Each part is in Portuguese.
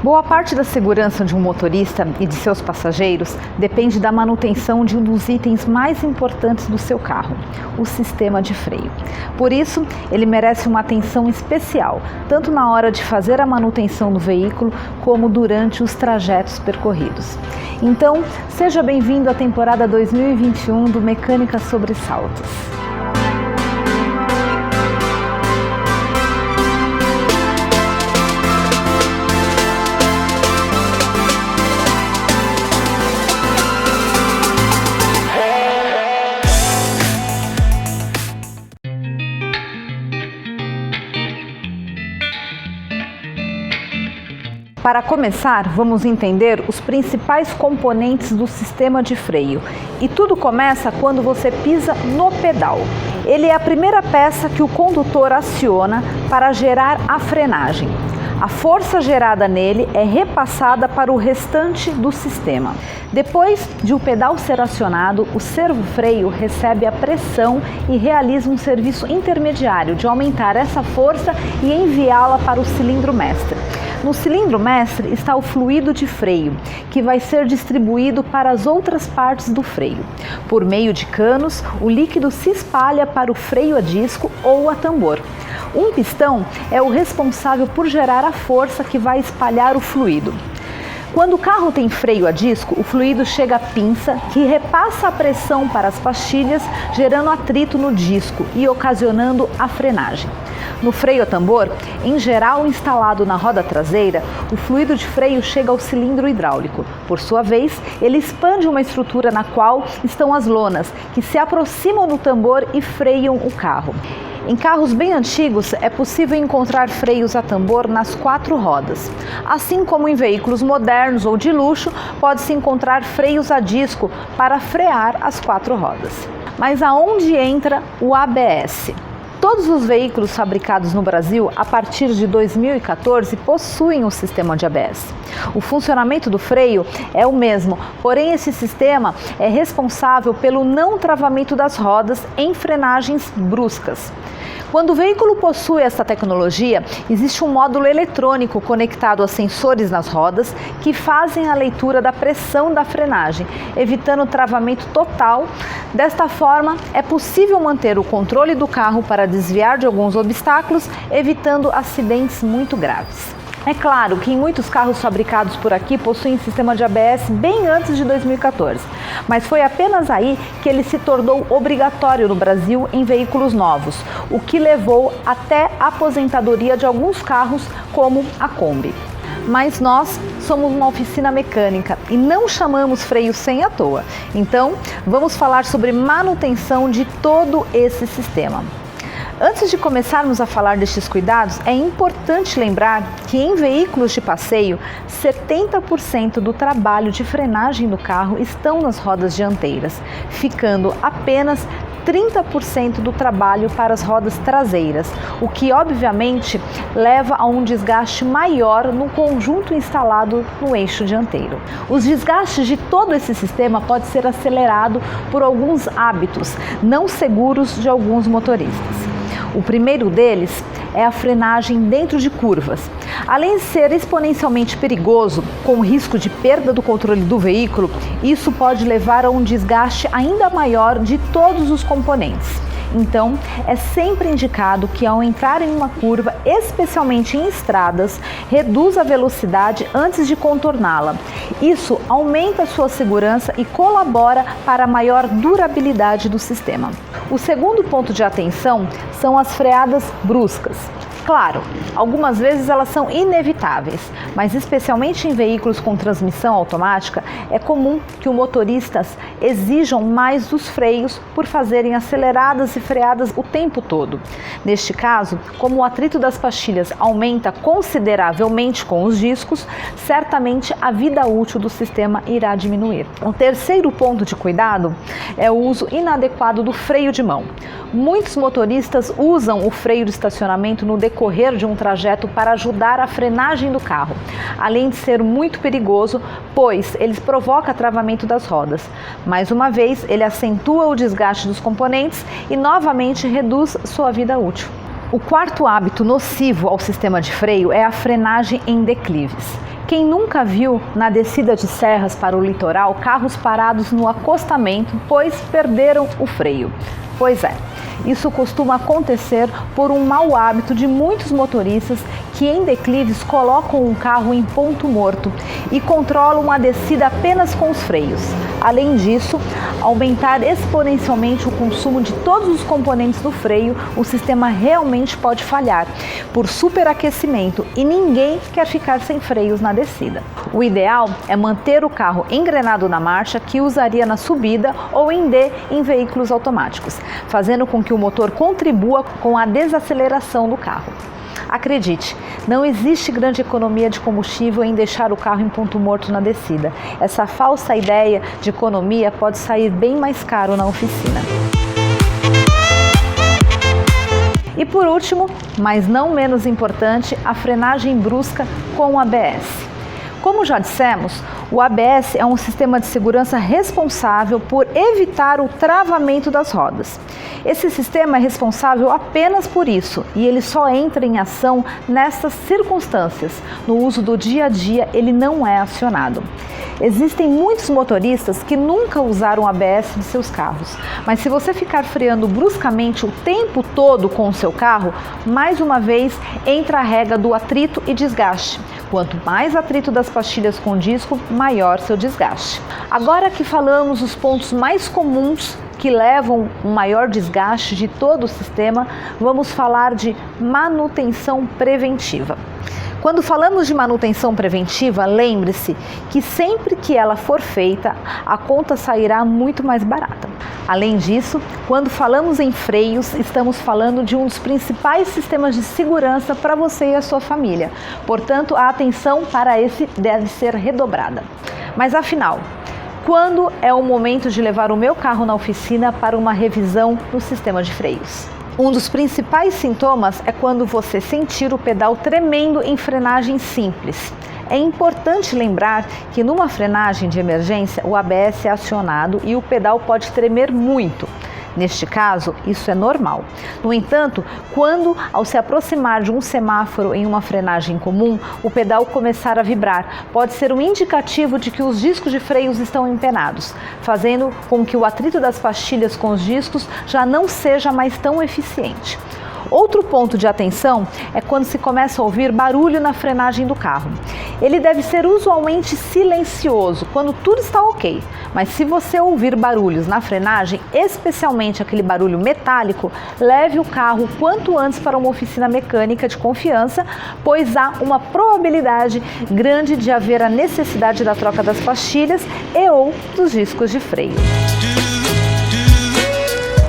Boa parte da segurança de um motorista e de seus passageiros depende da manutenção de um dos itens mais importantes do seu carro, o sistema de freio. Por isso, ele merece uma atenção especial, tanto na hora de fazer a manutenção do veículo, como durante os trajetos percorridos. Então, seja bem-vindo à temporada 2021 do Mecânica sobre Saltos. Para começar, vamos entender os principais componentes do sistema de freio. E tudo começa quando você pisa no pedal. Ele é a primeira peça que o condutor aciona para gerar a frenagem. A força gerada nele é repassada para o restante do sistema. Depois de o pedal ser acionado, o servo-freio recebe a pressão e realiza um serviço intermediário de aumentar essa força e enviá-la para o cilindro mestre. No cilindro mestre está o fluido de freio, que vai ser distribuído para as outras partes do freio. Por meio de canos, o líquido se espalha para o freio a disco ou a tambor. Um pistão é o responsável por gerar a força que vai espalhar o fluido. Quando o carro tem freio a disco, o fluido chega à pinça, que repassa a pressão para as pastilhas, gerando atrito no disco e ocasionando a frenagem. No freio a tambor, em geral instalado na roda traseira, o fluido de freio chega ao cilindro hidráulico. Por sua vez, ele expande uma estrutura na qual estão as lonas, que se aproximam do tambor e freiam o carro. Em carros bem antigos, é possível encontrar freios a tambor nas 4 rodas. Assim como em veículos modernos ou de luxo, pode-se encontrar freios a disco para frear as 4 rodas. Mas aonde entra o ABS? Todos os veículos fabricados no Brasil a partir de 2014 possuem o sistema de ABS. O funcionamento do freio é o mesmo, porém esse sistema é responsável pelo não travamento das rodas em frenagens bruscas. Quando o veículo possui essa tecnologia, existe um módulo eletrônico conectado a sensores nas rodas que fazem a leitura da pressão da frenagem, evitando o travamento total. Desta forma, é possível manter o controle do carro para desviar de alguns obstáculos, evitando acidentes muito graves. É claro que em muitos carros fabricados por aqui possuem sistema de ABS bem antes de 2014, mas foi apenas aí que ele se tornou obrigatório no Brasil em veículos novos, o que levou até a aposentadoria de alguns carros como a Kombi. Mas nós somos uma oficina mecânica e não chamamos freio sem à toa, então vamos falar sobre manutenção de todo esse sistema. Antes de começarmos a falar destes cuidados, é importante lembrar que em veículos de passeio, 70% do trabalho de frenagem do carro estão nas rodas dianteiras, ficando apenas 30% do trabalho para as rodas traseiras, o que obviamente leva a um desgaste maior no conjunto instalado no eixo dianteiro. Os desgastes de todo esse sistema pode ser acelerado por alguns hábitos não seguros de alguns motoristas. O primeiro deles é a frenagem dentro de curvas. Além de ser exponencialmente perigoso, com risco de perda do controle do veículo, isso pode levar a um desgaste ainda maior de todos os componentes. Então, é sempre indicado que ao entrar em uma curva, especialmente em estradas, reduza a velocidade antes de contorná-la. Isso aumenta a sua segurança e colabora para a maior durabilidade do sistema. O segundo ponto de atenção são as freadas bruscas. Claro, algumas vezes elas são inevitáveis, mas especialmente em veículos com transmissão automática, é comum que os motoristas exijam mais dos freios por fazerem aceleradas e freadas o tempo todo. Neste caso, como o atrito das pastilhas aumenta consideravelmente com os discos, certamente a vida útil do sistema irá diminuir. O terceiro ponto de cuidado é o uso inadequado do freio de mão. Muitos motoristas usam o freio de estacionamento no decorrer de um trajeto para ajudar a frenagem do carro, além de ser muito perigoso, pois ele provoca travamento das rodas. Mais uma vez, ele acentua o desgaste dos componentes e novamente reduz sua vida útil. O quarto hábito nocivo ao sistema de freio é a frenagem em declives. Quem nunca viu na descida de serras para o litoral carros parados no acostamento, pois perderam o freio? Pois é, isso costuma acontecer por um mau hábito de muitos motoristas que em declives colocam um carro em ponto morto e controlam a descida apenas com os freios. Além disso, aumentar exponencialmente o consumo de todos os componentes do freio, o sistema realmente pode falhar por superaquecimento e ninguém quer ficar sem freios na descida. O ideal é manter o carro engrenado na marcha que usaria na subida ou em D em veículos automáticos, fazendo com que o motor contribua com a desaceleração do carro. Acredite, não existe grande economia de combustível em deixar o carro em ponto morto na descida. Essa falsa ideia de economia pode sair bem mais caro na oficina. E por último, mas não menos importante, a frenagem brusca com o ABS. Como já dissemos, o ABS é um sistema de segurança responsável por evitar o travamento das rodas. Esse sistema é responsável apenas por isso e ele só entra em ação nessas circunstâncias. No uso do dia a dia, ele não é acionado. Existem muitos motoristas que nunca usaram ABS de seus carros, mas se você ficar freando bruscamente o tempo todo com o seu carro, mais uma vez entra a regra do atrito e desgaste. Quanto mais atrito das pastilhas com disco, maior seu desgaste. Agora que falamos os pontos mais comuns que levam um maior desgaste de todo o sistema, vamos falar de manutenção preventiva. Quando falamos de manutenção preventiva, lembre-se que sempre que ela for feita, a conta sairá muito mais barata. Além disso, quando falamos em freios, estamos falando de um dos principais sistemas de segurança para você e a sua família. Portanto, a atenção para esse deve ser redobrada. Mas afinal, quando é o momento de levar o meu carro na oficina para uma revisão no sistema de freios? Um dos principais sintomas é quando você sentir o pedal tremendo em frenagem simples. É importante lembrar que numa frenagem de emergência o ABS é acionado e o pedal pode tremer muito. Neste caso, isso é normal. No entanto, quando ao se aproximar de um semáforo em uma frenagem comum, o pedal começar a vibrar, pode ser um indicativo de que os discos de freios estão empenados, fazendo com que o atrito das pastilhas com os discos já não seja mais tão eficiente. Outro ponto de atenção é quando se começa a ouvir barulho na frenagem do carro. Ele deve ser usualmente silencioso, quando tudo está ok, mas se você ouvir barulhos na frenagem, especialmente aquele barulho metálico, leve o carro quanto antes para uma oficina mecânica de confiança, pois há uma probabilidade grande de haver a necessidade da troca das pastilhas e ou dos discos de freio.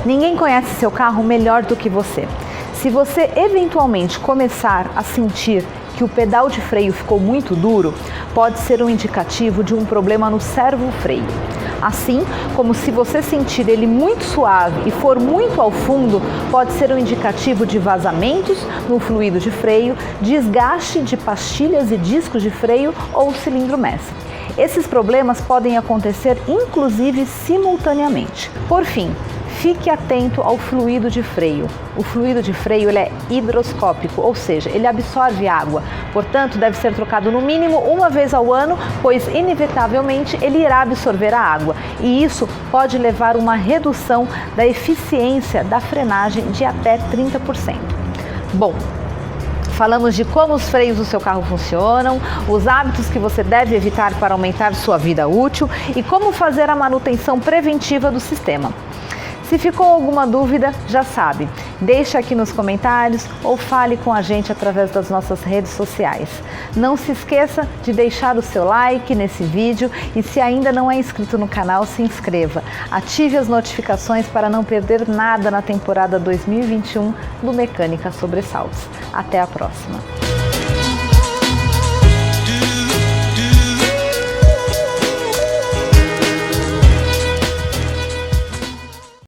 Ninguém conhece seu carro melhor do que você. Se você eventualmente começar a sentir que o pedal de freio ficou muito duro, pode ser um indicativo de um problema no servo-freio. Assim como se você sentir ele muito suave e for muito ao fundo, pode ser um indicativo de vazamentos no fluido de freio, desgaste de pastilhas e discos de freio ou cilindro mestre. Esses problemas podem acontecer inclusive simultaneamente. Por fim, fique atento ao fluido de freio. O fluido de freio ele é higroscópico, ou seja, ele absorve água. Portanto, deve ser trocado no mínimo uma vez ao ano, pois inevitavelmente ele irá absorver a água. E isso pode levar a uma redução da eficiência da frenagem de até 30%. Bom, falamos de como os freios do seu carro funcionam, os hábitos que você deve evitar para aumentar sua vida útil e como fazer a manutenção preventiva do sistema. Se ficou alguma dúvida, já sabe, deixe aqui nos comentários ou fale com a gente através das nossas redes sociais. Não se esqueça de deixar o seu like nesse vídeo e se ainda não é inscrito no canal, se inscreva. Ative as notificações para não perder nada na temporada 2021 do Mecânica Sobressaltos. Até a próxima!